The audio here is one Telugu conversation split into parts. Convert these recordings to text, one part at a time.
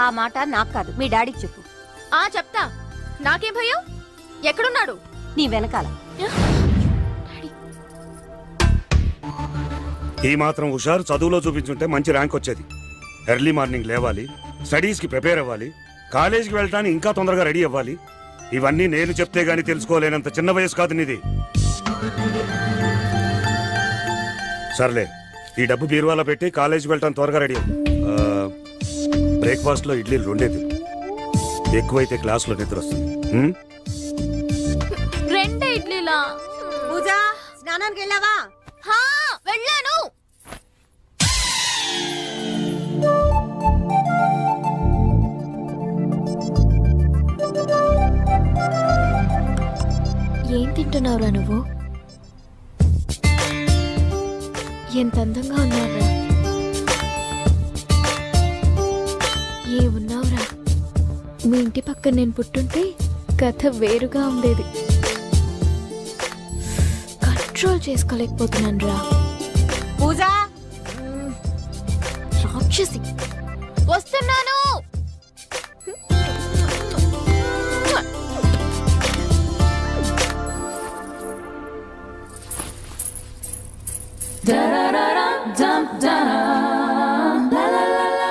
ఆ మాట నాకు కాదు, మీ డాడీకి చెప్పు. చెప్తా. నాకేం భయం? ఎక్కడున్నాడు? నీ వెనకాల. ఈ మాత్రం హుషారు చదువులో చూపించుంటే మంచి ర్యాంక్ వచ్చేది. ఎర్లీ మార్నింగ్ లేవాలి, స్టడీస్ కి ప్రిపేర్ అవ్వాలి, కాలేజీకి వెళ్ళటానికి ఇంకా తొందరగా రెడీ అవ్వాలి. ఇవన్నీ నేను చెప్తే గానీ తెలుసుకోలేనంత చిన్న వయసు కాదు నీది. సర్లే, ఈ డబ్బు బీరువాలో పెట్టి కాలేజీకి వెళ్ళటానికి త్వరగా రెడీ అవ్వు. బ్రేక్ఫాస్ట్ లో ఇడ్లీలు రెండేది, ఎక్కువైతే క్లాస్ లో నిద్ర వస్తుంది. రెండే ఇడ్లీలా? పూజ, స్నానానికి వెళ్ళావా? వెళ్ళాను. ఏం తింటున్నావురా నువ్వు? ఎంత అందంగా ఉన్నావురా. ఏమున్నావురా, మీ ఇంటి పక్కన నేను పుట్టుంటే కథ వేరుగా ఉండేది. కంట్రోల్ చేసుకోలేకపోతున్నాను రా. పూజ, రాక్షసి. వస్తున్నాను.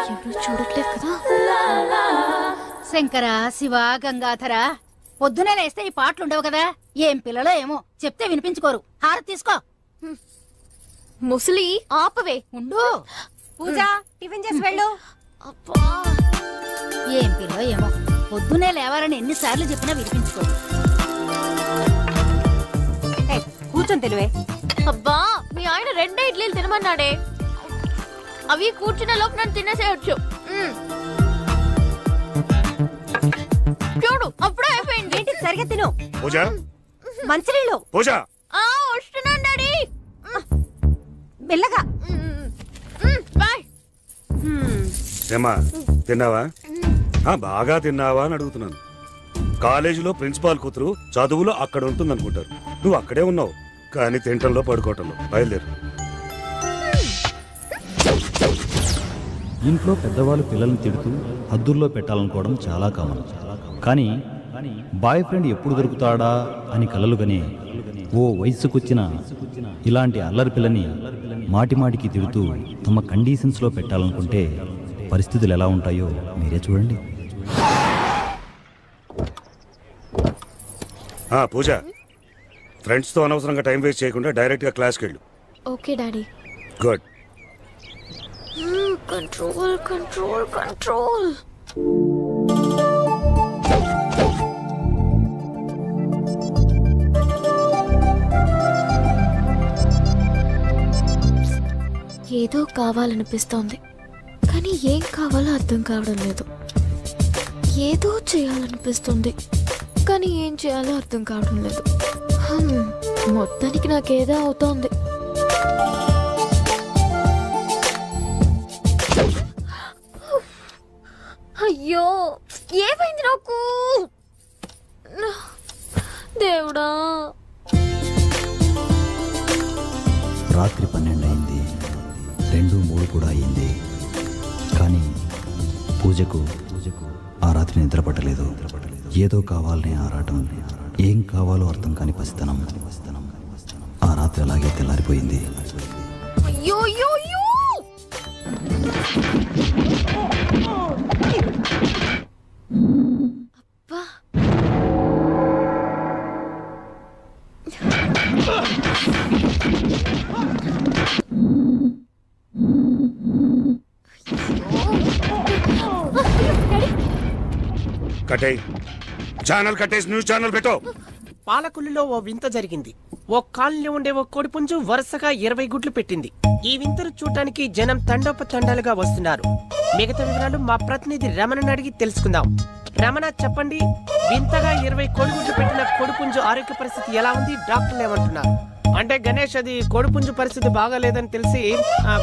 ఎవరు చూడట్లేదు కదా. శంకర, శివ, గంగాధర, పొద్దునే లేస్తే ఈ పాటలుండవు కదా. ఏం పిల్లలో ఏమో, చెప్తే వినిపించుకోరు. హారతి తీసుకో. ముసలి ఆపవే. ఉండు. పూజ, టిఫిన్ చేసి వెళ్ళు. అబ్బా, ఏం పిల్లో ఏమో, పొద్దునే లేవాలని ఎన్నిసార్లు చెప్పినా వినిపించుకోరు. కూర్చొని తెలివే. అబ్బా, మీ ఆయన రెండే ఇడ్లీలు తినమన్నాడే. అవి కూర్చున్న లోపు నన్ను తినేసేయచ్చు. చూడు, అప్పుడే అయిపోయింది. ఏంటి, సరిగా తిను. పూజ, మంచినీళ్ళు. పూజ, వస్తున్నాను డాడీ. మెల్లగా. బాయ్. ఏమా తిన్నావా? బాగా తిన్నావా అని అడుగుతున్నాను. కాలేజీలో ప్రిన్సిపాల్ కూతురు చదువులో అక్కడ ఉంటుంది అనుకుంటారు. నువ్వు అక్కడే ఉన్నావు, కానీ తింటంలో పడుకోవటంలో. బయలుదేరు. ఇంట్లో పెద్దవాళ్ళు పిల్లల్ని తిడుతూ హద్దుల్లో పెట్టాలనుకోవడం చాలా కామన్. కానీ బాయ్ ఫ్రెండ్ ఎప్పుడు దొరుకుతాడా అని కలలుగానే ఓ వయసుకొచ్చిన ఇలాంటి అల్లరి పిల్లని మాటిమాటికి తిడుతూ తమ కండిషన్స్లో పెట్టాలనుకుంటే పరిస్థితులు ఎలా ఉంటాయో మీరే చూడండి. పూజ, ఫ్రెండ్స్తో అనవసరంగా టైం వేస్ట్ చేయకుండా డైరెక్ట్గా క్లాస్కి వెళ్ళు. Okay daddy. Good. Control control control. ఏదో కావాలనిపిస్తోంది, కానీ ఏం కావాలో అర్థం కావడం లేదు. ఏదో చేయాలనిపిస్తుంది, కానీ ఏం చేయాలో అర్థం కావడం లేదు. మొత్తానికి నాకేదో అవుతోంది. అయ్యో, ఏమైంది నాకు? దేవుడా. రాత్రి 12 అయింది, 2, 3 కూడా అయింది. కానీ పూజకు ఆ రాత్రి నిద్ర పట్టలేదు. ఏదో కావాలనే ఆరాటం, ఏం కావాలో అర్థం కాని పసితనం. ఆ రాత్రి అలాగే తెల్లారిపోయింది. అయ్యో అయ్యో అయ్యో. అబ్బా, కట్టేయ్, ఛానల్ కట్టేసి న్యూస్ ఛానల్ పెట్టు. పాలకొల్లులో ఓ వింత జరిగింది. ఓ కాలనీలో ఉండే ఓ కోడిపుంజు వరుసగా 20 గుడ్లు పెట్టింది. ఈ వింతను చూడటానికి జనం తండోపతండాలుగా వస్తున్నారు. మిగతా వివరాలు మా ప్రతినిధి రమణను అడిగి తెలుసుకుందాం. రమణ, చెప్పండి, వింతగా 20 కోడిగుడ్లు పెట్టిన కోడిపుంజు ఆరోగ్య పరిస్థితి ఎలా ఉంది? డాక్టర్లు ఏమంటున్నారు? అంటే గణేష్, అది కోడిపుంజు పరిస్థితి బాగాలేదని తెలిసి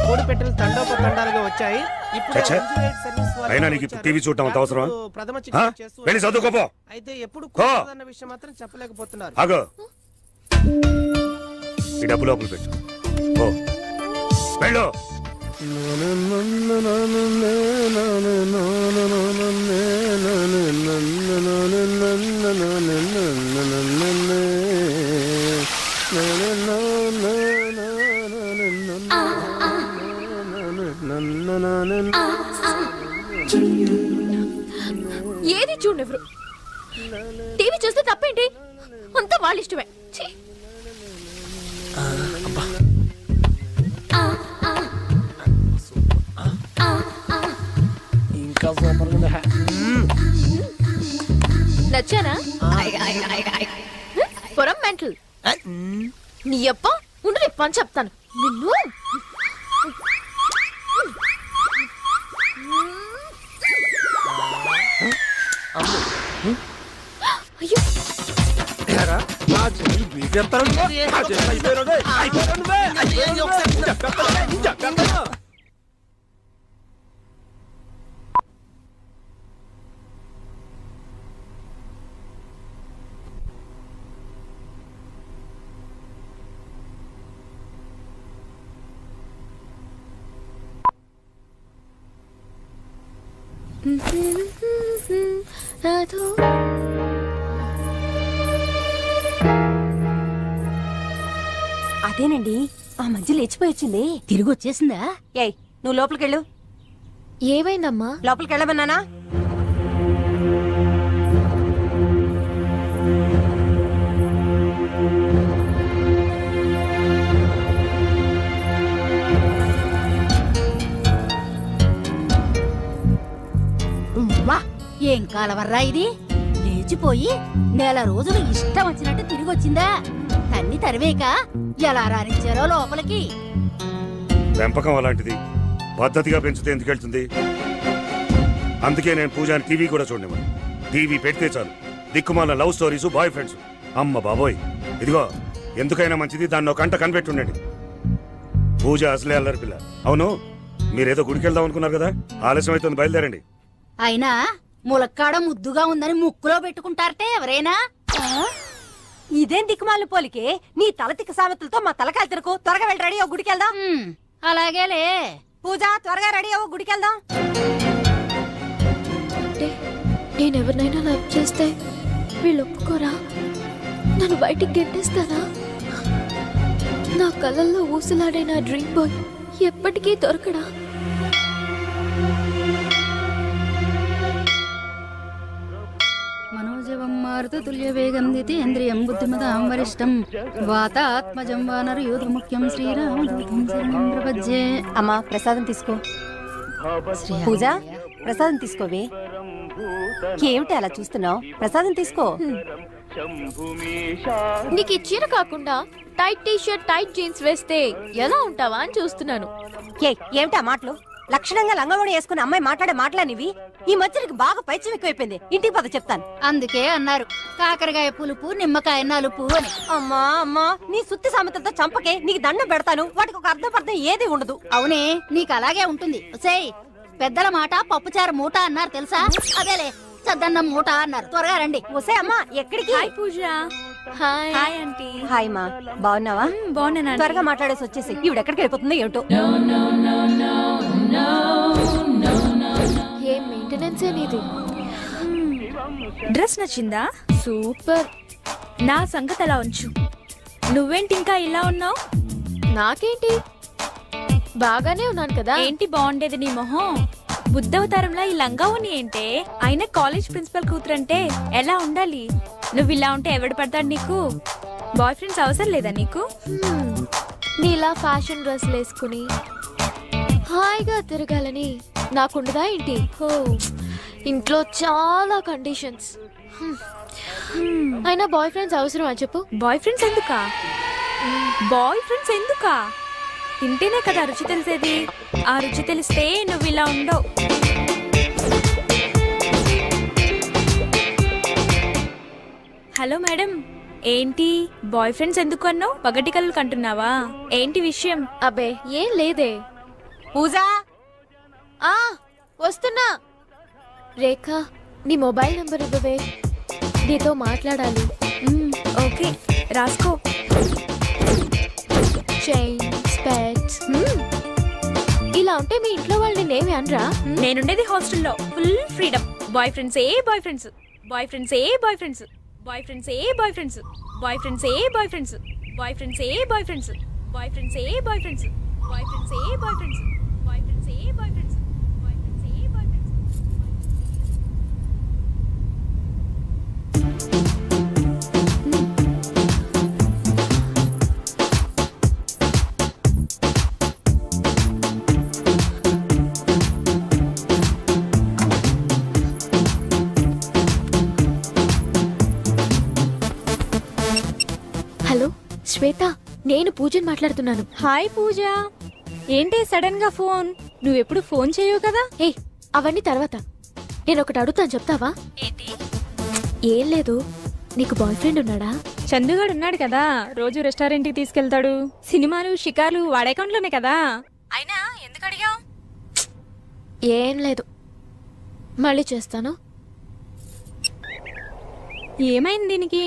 కోడి పెట్టెలు తండోపతండాలుగా వచ్చాయి. అయినా నీకు టీవీ చూడటం అంత అవసరమా? వెళ్ళి చదువుకోపో. అయితే ఎప్పుడు అన్న విషయం మాత్రం చెప్పలేకపోతున్నారు. ఆగో, ఈ డబ్బు లోపల పెట్టు. ఓ వెళ్ళు. ఏది చూడెవరు టీవీ చూస్తే తప్పేంటి అంతా వాళ్ళ ఇష్టమే ఛీ. ఇంకా సూపర్ ఉంది. నచ్చానా పొరం మెంటల్ నీ అప్ప ఉండు నీ పని చెప్తాను నిన్ను అయ్యో ఏరా, నా చెల్లి బీగెత్తారు. నా చెల్లి అయిపోయారు. అయిపోయారు నువ్వే. అయ్యో, ఒకసారి చెప్పేస్తాను. అదేనండి ఆ మధ్య లేచిపోయి వచ్చింది. తిరిగి వచ్చేసిందా? ఏయ్ నువ్వు లోపలికెళ్ళు. ఏమైందమ్మా లోపలికెళ్ళమన్నానా? వా, ఏం కాలవర్రా ఇది? లేచిపోయి నెల రోజులు ఇష్టం వచ్చినట్టు తిరిగి వచ్చిందా? తన్ని తరివేక ఎలా రానిచ్చారో లోపలికి. పెంపకం అలాంటిది, పద్ధతిగా పెంచితే ఎందుకు వెళ్తుంది? అందుకే నేను పూజాని టీవీ కూడా చూడనివ్వను. టీవీ పెడితే చాలు దిక్కుమాల లవ్ స్టోరీస్, బాయ్ ఫ్రెండ్స్. అమ్మ బాబోయ్, ఇదిగో ఎందుకైనా మంచిది దాన్ని ఒక గంట కనిపెట్టుండండి. పూజ అసలే అల్లరి పిల్ల. అవును, మీరేదో గుడికి వెళ్దాం అనుకున్నారు కదా, ఆలస్యం అవుతుంది, బయలుదేరండి. అయినా ములక్కాడ ముద్దుగా ఉందని ముక్కులో పెట్టుకుంటారటే ఎవరైనా? ఇదేం దిక్కుమాలిన పోలికే? నీ తలతిక్క సామెతలతో మా తలకాయలు తిరకు. త్వరగా వెళ్ళి రెడీ అవ్వ, గుడికి వెళ్దాం. అలాగేలే. పూజ త్వరగా రెడీ అవ్వ, గుడికి వెళ్దాం. అంటే నేను ఎవరినైనా లవ్ చేస్తే వీళ్ళు ఒప్పుకోరా? నన్ను బయటికి గెట్టేస్తారా? నా కళ్ళల్లో ఊసులాడే నా డ్రీమ్ బాయ్ ఎప్పటికీ దొరకడా? మనోజవం మారుత తుల్య వేగం దితేంద్రియం బుద్ధిమతాం వరిష్టం వాతాత్మజం వానర యోధ ముఖ్యం శ్రీరామదూతం శరణం ప్రపజ్యే. అమ్మా ప్రసాదం తీసుకో. పూజ ప్రసాదం తీసుకోవే. ఏమిటి అలా చూస్తున్నావు? ప్రసాదం తీసుకో. నీకు ఈ చీర కాకుండా tight T shirt tight jeans వేస్తే ఎలా ఉంటావా అని చూస్తున్నాను. ఏమిటి ఆ మాటలు? లక్షణంగా లంగవోడి వేసుకుని అమ్మాయి మాట్లాడే మాటలనివి. ఈ మధ్య నీకు బాగా పైచ్యం ఎక్కువైపోయింది. ఇంటికి పద చెప్తాను. అందుకే అన్నారు కాకరకాయ పులుపు నిమ్మకాయ నలుపు అని. అమ్మా అమ్మా, నీ సుత్తి సామెతలతో చంపకే. నీకు దండం పెడతాను. వాటికి ఒక అర్థం ఏది ఉండదు. అవునే, నీకు అలాగే ఉంటుంది. సేయ్, పెద్దల మాట పప్పుచారు మూట అన్నారు తెలుసా? అదేలే, చద్దన్నం మూట అన్నారు. త్వరగా రండి. ఒసే అమ్మా, ఎక్కడికి? పూజ హాయ్ హాయ్ ఆంటీ. హాయ్ మా, బాగున్నావా? బాగున్నాను. త్వరగా మాట్లాడేసి వచ్చేసి. ఈవిడ ఎక్కడికి వెళ్ళిపోతుందో ఏమిటో. ఏం మెయింటెనెన్స్ అనేది. డ్రెస్ నచ్చిందా? సూపర్. నా సంగతి అలా ఉంచు. నువ్వేంటి ఇంకా ఇలా ఉన్నావు? నాకేంటి, బాగానే ఉన్నాను కదా. ఏంటి బాగుండేది నీ మొహం? బుద్ధవతారంలా ఈ లంగా ఉని ఏంటే? అయినా కాలేజ్ ప్రిన్సిపల్ కూతురంటే ఎలా ఉండాలి? నువ్వు ఇలా ఉంటే ఎవడు పడతాడు నీకు? బాయ్ ఫ్రెండ్స్ అవసరం లేదా నీకు? నీలా ఫ్యాషన్ డ్రెస్ వేసుకుని హాయిగా తిరగాలని నాకుండదా ఏంటి? ఓ, ఇంట్లో చాలా కండిషన్స్. అయినా బాయ్ ఫ్రెండ్స్ అవసరమా చెప్పు? బాయ్ ఫ్రెండ్స్ ఎందుకా? బాయ్ ఫ్రెండ్స్ ఎందుకా? తింటేనే కదా రుచి తెలిసేది. ఆ రుచి తెలిస్తే నువ్వు ఇలా ఉండవు. హలో మేడం, ఏంటి బాయ్ ఫ్రెండ్స్ ఎందుకు అన్నావు? పగటి కళ్ళు కంటున్నావా? ఏంటి విషయం? అబ్బే ఏం లేదే. పూజ ఆ వస్తున్నా. రేఖ, నీ మొబైల్ నంబర్ ఇవ్వవే, నీతో మాట్లాడాలి. ఓకే, రాసుకో. చైన్, స్పెట్స్. ఇలా ఉంటే మీ ఇంట్లో వాళ్ళు నేనేమి అనరా? నేనుండేది హాస్టల్లో. Full freedom. బాయ్ ఫ్రెండ్స్ ఏ బాయ్ ఫ్రెండ్స్, బాయ్ ఫ్రెండ్స్ ఏ బాయ్ ఫ్రెండ్స్, బాయ్ ఫ్రెండ్స్ ఏ బాయ్ ఫ్రెండ్స్, బాయ్ ఫ్రెండ్స్ ఏ బాయ్ ఫ్రెండ్స్, బాయ్ ఫ్రెండ్స్ ఏ బాయ్ ఫ్రెండ్స్, బాయ్ ఫ్రెండ్స్ ఏ బాయ్ ఫ్రెండ్స్, బాయ్ ఫ్రెండ్స్ ఏ బాయ్ ఫ్రెండ్స్, బాయ్ ఫ్రెండ్స్ ఏ బాయ్ ఫ్రెండ్స్, బాయ్ ఫ్రెండ్స్ ఏ బాయ్ ఫ్రెండ్స్. శ్వేత, నేను పూజని మాట్లాడుతున్నాను. హాయ్ పూజ, ఏంటి సడన్ గా ఫోన్? నువ్వెప్పుడు ఫోన్ చేయవు కదా. ఏ అవన్నీ తర్వాత, నేను ఒకటి అడుగుతాను, చెప్తావా? ఏం లేదు, నీకు బాయ్ ఫ్రెండ్ ఉన్నాడా? చందుగాడు ఉన్నాడు కదా, రోజు రెస్టారెంట్ కి తీసుకెళ్తాడు. సినిమాలు షికార్లు వాడి అకౌంట్ లోనే కదా. అయినా ఎందుకు అడిగావు? ఏం లేదు, మళ్ళీ చేస్తాను. ఏమైంది దీనికి?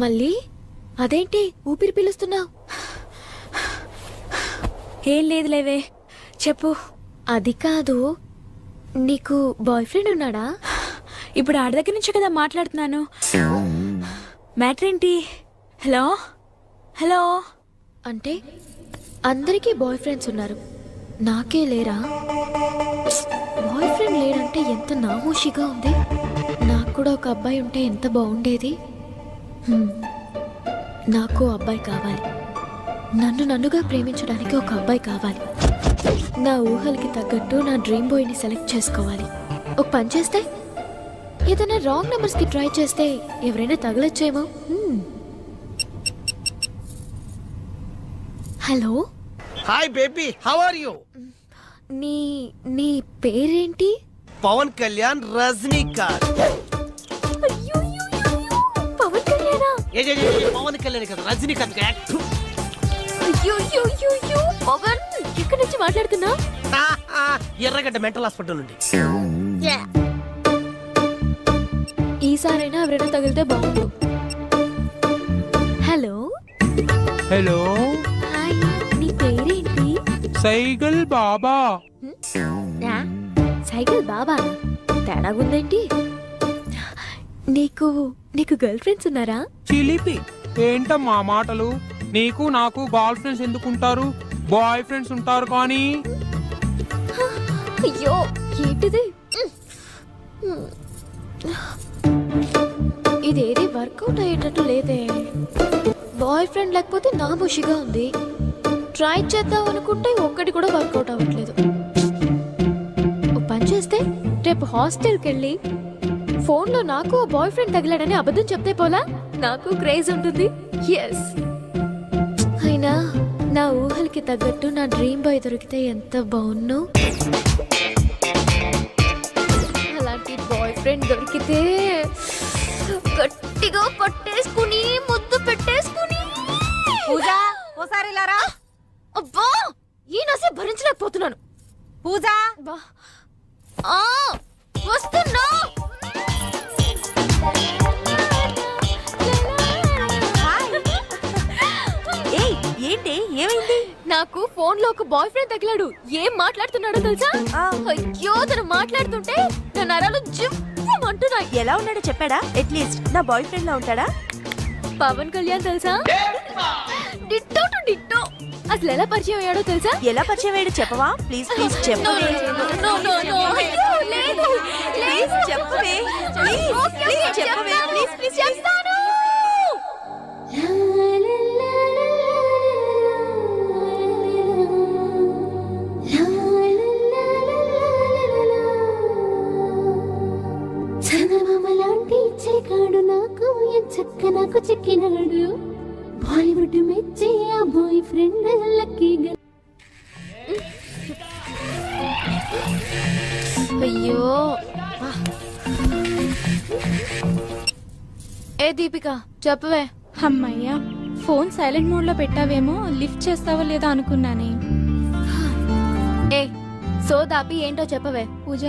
మళ్ళీ అదేంటి ఊపిరి పీలుస్తున్నావు? ఏం లేదు లేవే, చెప్పు. అది కాదు, నీకు బాయ్ ఫ్రెండ్ ఉన్నాడా? ఇప్పుడు ఆడ దగ్గర నుంచి కదా మాట్లాడుతున్నాను. మ్యాటర్ ఏంటి? Hello hello. అంటే అందరికీ బాయ్ ఫ్రెండ్స్ ఉన్నారు, నాకే లేరా? బాయ్ ఫ్రెండ్ లేడంటే ఎంత నామోషిగా ఉంది. నాకు కూడా ఒక అబ్బాయి ఉంటే ఎంత బాగుండేది. నాకు అబ్బాయి కావాలి, నన్నుగా ప్రేమించడానికి ఒక అబ్బాయి కావాలి. నా ఊహలకి తగ్గట్టు నా డ్రీమ్ బాయ్ని సెలెక్ట్ చేసుకోవాలి. ఒక పని చేస్తే, ఏదైనా రాంగ్ నెంబర్స్ కి ట్రై చేస్తే ఎవరైనా తగలొచ్చేమో. Hello. Hi baby, how are you? నీ నీ పేరేంటి? పవన్ కళ్యాణ్ రజనీకాంత్. పవన్ కళ్యాణా? పవన్ కళ్యాణ్ కదా, రజనీకాంత్ యాక్టర్. పవన్, ఎక్కడి నుంచి మాట్లాడుతున్నా? ఎర్రగడ్డ మెంటల్ హాస్పిటల్ నుండి. ఈసారైనా ఎవరైనా తగిలితే బాగుండు. హలో. హలో, హాయ్, నీ పేరేంటి? సైగల్ బాబా. సైకిల్ బాబా, తేడాగుందేంటి? నీకు నీకు గర్ల్ ఫ్రెండ్స్ ఉన్నారా? చిలిపి ఏంటమ్మా మాటలు? నీకు నాకు గర్ల్ ఫ్రెండ్స్ ఎందుకుంటారు? బాయ్ ఫ్రెండ్స్ ఉంటారు కానీ. అయ్యో, ఏంటిది? ఇదేది వర్కౌట్ అయ్యేటట్టు లేదే. బాయ్ ఫ్రెండ్ లేకపోతే నామోషిగా ఉంది. ట్రై చేద్దాం అనుకుంటే ఒక్కటి కూడా వర్కౌట్ అవ్వట్లేదు. ఓ పని చేస్తే, రేపు హాస్టల్కి వెళ్ళి ఫోన్లో నాకు బాయ్ ఫ్రెండ్ తగిలాడని అబద్ధం చెప్తే పోలా, నాకు క్రేజ్ ఉంటుంది. ఎస్, అయినా నా ఊహలకి తగ్గట్టు నా డ్రీమ్ బాయ్ దొరికితే ఎంత బాగున్ను. అలాంటి బాయ్ ఫ్రెండ్ దొరికితే గట్టిగా పట్టేసుకుని ముద్దు పెట్టేసుకుని. పూజ, ఓసారి లారా. అబ్బా, ఈ నసే భరించలేకపోతున్నాను. పూజ, ఆ, వస్తున్నా. ఏంటి, ఏమైంది? నాకు ఫోన్ లో ఒక బాయ్ ఫ్రెండ్ తగిలాడు. ఏం మాట్లాడుతున్నాడో తెలుసా? అయ్యో, తను మాట్లాడుతుంటే నా నరాలు జివ్వమంటున్నాయి. ఎలా ఉన్నాడో చెప్పాడా? అట్లీస్ట్ నా బాయ్ ఫ్రెండ్ లా ఉంటాడా? పవన్ కళ్యాణ్ తెలుసా? Ditto to ditto. అసలు ఎలా పరిచయం అయ్యాడో తెలుసా? ఎలా పరిచయం అయ్యాడో చెప్పవా? ప్లీజ్ ప్లీజ్ చెప్పు. No, అయ్యో, లేదు, లేదు, చెప్పవే. ప్లీజ్ ప్లీజ్ చెప్పవే. ప్లీజ్ ప్లీజ్ చెప్తాను. చందమామలాంటి చెక్కాడు నాకు, చక్క నాకు చెక్కినాడు. బాలీవుడ్ మెచ్చే ఆ బాయ్ ఫ్రెండ్ లక్కీగా. అయ్యో, ఏ దీపిక, చెప్పవే. అమ్మయ్యా, ఫోన్ సైలెంట్ మోడ్ లో పెట్టావేమో, లిఫ్ట్ చేస్తావో లేదో అనుకున్నానే. ఏ సో దాపి ఏంటో చెప్పవే. పూజ,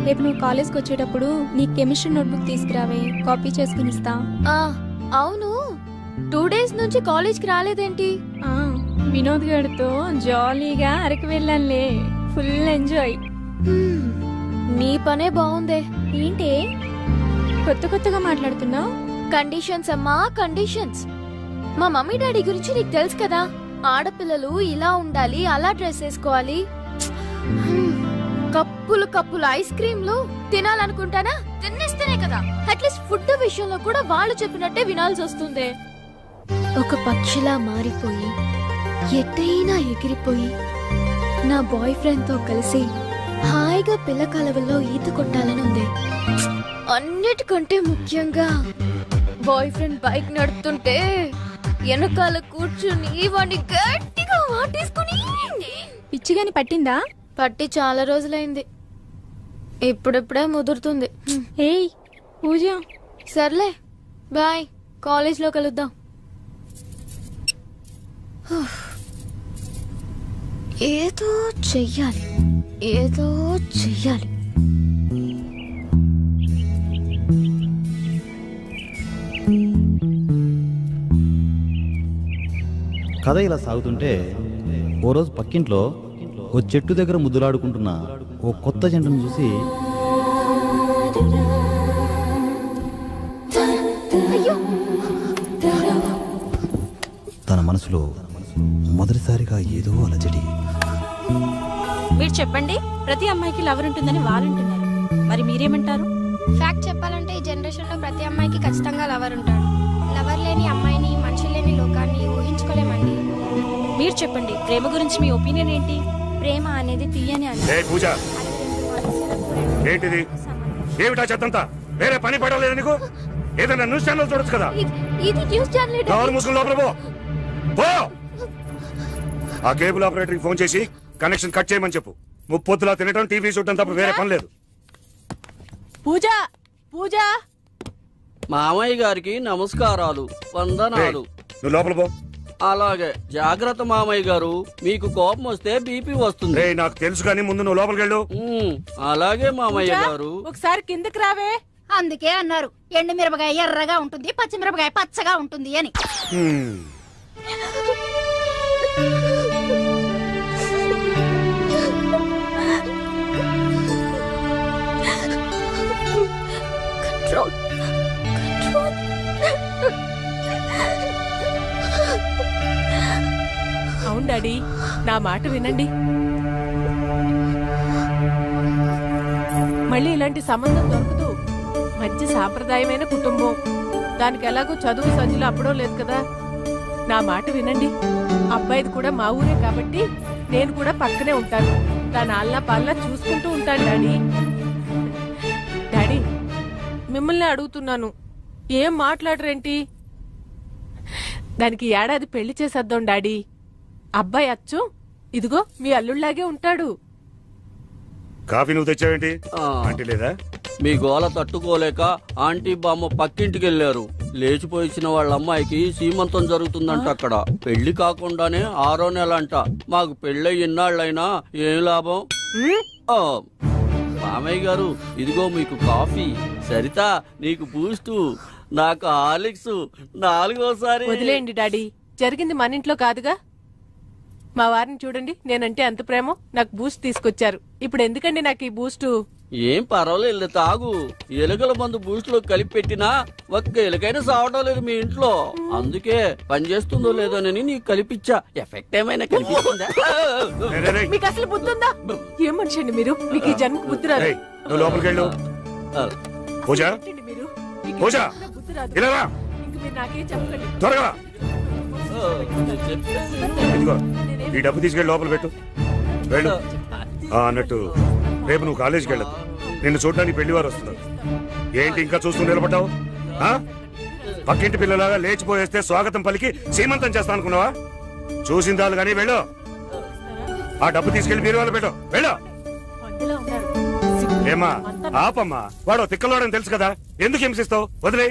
రేపు నువ్వు కాలేజ్కి వచ్చేటప్పుడు నీ కెమిస్ట్రీ నోట్బుక్ తీసుకురావే, కాపీ చేసుకుని ఇస్తా. అవును, 2 days నుంచి కాలేజ్కి రాలేదేంటి? వినోద్ గారితో జాలీగా అరకు వెళ్ళానులే, ఫుల్ ఎంజాయ్. నీ పనే బాగుందే. ఏంటి కొత్తగా మాట్లాడుతున్నావు? కండిషన్స్ అమ్మా, కండిషన్స్. మా మమ్మీ డాడీ గురించి నీకు తెలుసు కదా. ఆడపిల్లలు ఇలా ఉండాలి, అలా డ్రెస్ వేసుకోవాలి. కప్పులు కప్పులు ఐస్ క్రీమ్లు తినాలనుకుంటానా, తినేస్తా. తెలిస్తేనే కదా. అట్లీస్ట్ ఫుడ్ విషయంలో కూడా వాళ్ళు చెప్పినట్టే వినాల్సి వస్తుంది. ఒక పక్షిలా మారిపోయి ఎట్టైనా ఎగిరిపోయి నా బాయ్ ఫ్రెండ్ తో కలిసి హాయిగా పిల్ల కాలువల్లో ఈత కొట్టాలని ఉంది. అన్నిటికంటే ముఖ్యంగా బాయ్ ఫ్రెండ్ బైక్ నడుపుతుంటే వెనకాల కూర్చుని వాడిని గట్టిగా వాటేసుకుని. పిచ్చిగాని పట్టిందా? పట్టి చాలా రోజులైంది, ఇప్పుడిప్పుడే ముదురుతుంది. ఏయ్ పూజ, సర్లే బాయ్, కాలేజ్లో కలుద్దాం. ఏదో చెయ్యాలి, ఏదో చెయ్యాలి. కథ ఇలా సాగుతుంటే ఓ రోజు పక్కింట్లో ఓ చెట్టు దగ్గర ముద్దులాడుకుంటున్న ఓ కొత్త జంటను చూసి తన మనసులో మొదటిసారిగా ఏదో అలజడి. మీరు చెప్పండి, ప్రతి అమ్మాయికి లవర్ ఉంటుందని వాళ్ళంటున్నారు, మరి మీరేమంటారు? ఫ్యాక్ట్ చెప్పాలంటే ఈ జనరేషన్ లో ప్రతి అమ్మాయికి ఖచ్చితంగా లవర్ ఉంటాడు. లవర్ లేని అమ్మాయిని, మనిషి లేని లోకాన్ని ఊహించుకోలేమండి. మీరు చెప్పండి, ప్రేమ గురించి మీ ఒపీనియన్ ఏంటి? ప్రేమ అనేది తీయని అని. ఏ పూజ, ఏంటిది? ఏమిటా చెత్తంతా? వేరే పని పడలేదు నీకు? ఏదైనా న్యూస్ ఛానల్ చూడొచ్చు కదా. ఇది న్యూస్ ఛానల్. ఎవరు మూసుకుని లోపల పో. పో. ఆ కేబుల్ ఆపరేటర్ ఫోన్ చేసి కనెక్షన్ కట్ చేయమని చెప్పు. ముప్పొద్దులా తినటం, టీవీ చూడటం తప్ప వేరే పని లేదు. పూజ, పూజ. మామయ్య గారికి నమస్కారాలు, వందనాలు. నువ్వు లోపల పో. అలాగే, జాగ్రత్త మామయ్య గారు, మీకు కోపం వస్తే బీపీ వస్తుంది. రేయ్, నాకు తెలుసు కానీ ముందు నువ్వు లోపలికి వెళ్ళు. అలాగే మామయ్య గారు. ఒకసారి కిందకి రావే. అందుకే అన్నారు ఎండు మిరపకాయ ఎర్రగా ఉంటుంది, పచ్చి మిరపకాయ పచ్చగా ఉంటుంది అని. హ్మ్. అవును డాడీ, నా మాట వినండి. మళ్ళీ ఇలాంటి సంబంధం దొరకదు. మంచి సాంప్రదాయమైన కుటుంబం, దానికి ఎలాగో చదువు సంచులు అప్పడం లేదు కదా. నా మాట వినండి. అబ్బాయిది కూడా మా ఊరే కాబట్టి నేను కూడా పక్కనే ఉంటాను. దాని ఆల్లా పాల్లా చూసుకుంటూ ఉంటాను డాడీ. డాడీ, మిమ్మల్ని అడుగుతున్నాను, ఏం మాట్లాడరేంటి? దానికి ఏడాది పెళ్లి చేసేద్దాం డాడీ. అబ్బాయి అచ్చు ఇదిగో మీ అల్లుళ్లాగే ఉంటాడు. కాఫీ నువ్వు తెచ్చావేంటి? ఆంటీ లేదా? మీ గోల తట్టుకోలేక ఆంటీ బామ్మ పక్కింటికి వెళ్ళారు. లేచిపోయిన వాళ్ళ అమ్మాయికి సీమంతం జరుగుతుందంట అక్కడ. పెళ్లి కాకుండానే 6వ నెల అంట. మాకు పెళ్ళై ఇన్నాళ్ళైనా ఏం లాభం? మామయ్య గారు, ఇదిగో మీకు కాఫీ. సరిత, నీకు బూస్టు, నాకు హార్లిక్స్. 4వసారి. వదిలేయండి డాడీ, జరిగింది మన ఇంట్లో కాదుగా. మా వారిని చూడండి, నేనంటే ఎంత ప్రేమో. నాకు బూస్ట్ తీసుకొచ్చారు. ఇప్పుడు ఎందుకండి నాకు ఈ బూస్టు? ఏం పర్వాలేదు, తాగు. ఎలుకల మందు బూస్ట్ లో కలిపి పెట్టినా ఒక్క ఎలుకైనా సావడం లేదు మీ ఇంట్లో. అందుకే పని చేస్తుందో లేదోనని నీకు కలిపిచ్చా. ఎఫెక్ట్ ఏమైనా కలిపిస్తుందా? మీకు అసలు బుద్ధి ఉందా? ఏం మనిషి అండి మీరు? మీకు ఈ జన్మకు బుద్ధి రాదు. రేయ్, నువ్వు లోపలికి వెళ్ళు. పూజ, ఏంటండి మీరు? మీకు పూజ, ఎప్పుడు బుద్ధి రాదు. ఇలా రా. ఇంక మీరు నాకేం చెప్పకండి. త్వరగా ఇదిగో ఈ డబ్బు తీసుకెళ్ళి లోపల పెట్టు. వెళ్ళు. అన్నట్టు రేపు నువ్వు కాలేజీకి వెళ్ళదు. నిన్ను చూడడానికి పెళ్లివారు వస్తున్నారు. ఏంటి ఇంకా చూస్తూ నిలబడ్డావు? పక్కింటి పిల్లలాగా లేచిపోయేస్తే స్వాగతం పలికి సీమంతం చేస్తా అనుకున్నావా? చూసిందాలు కానీ వెళ్ళు. ఆ డబ్బు తీసుకెళ్లి మీరు వాళ్ళు పెట్టు. వెళ్ళు. మందులో ఉన్నారు. ఏమా ఆపమ్మా, వాడు తిక్కలోడని తెలుసు కదా, ఎందుకు హింసిస్తావు? వదిలే.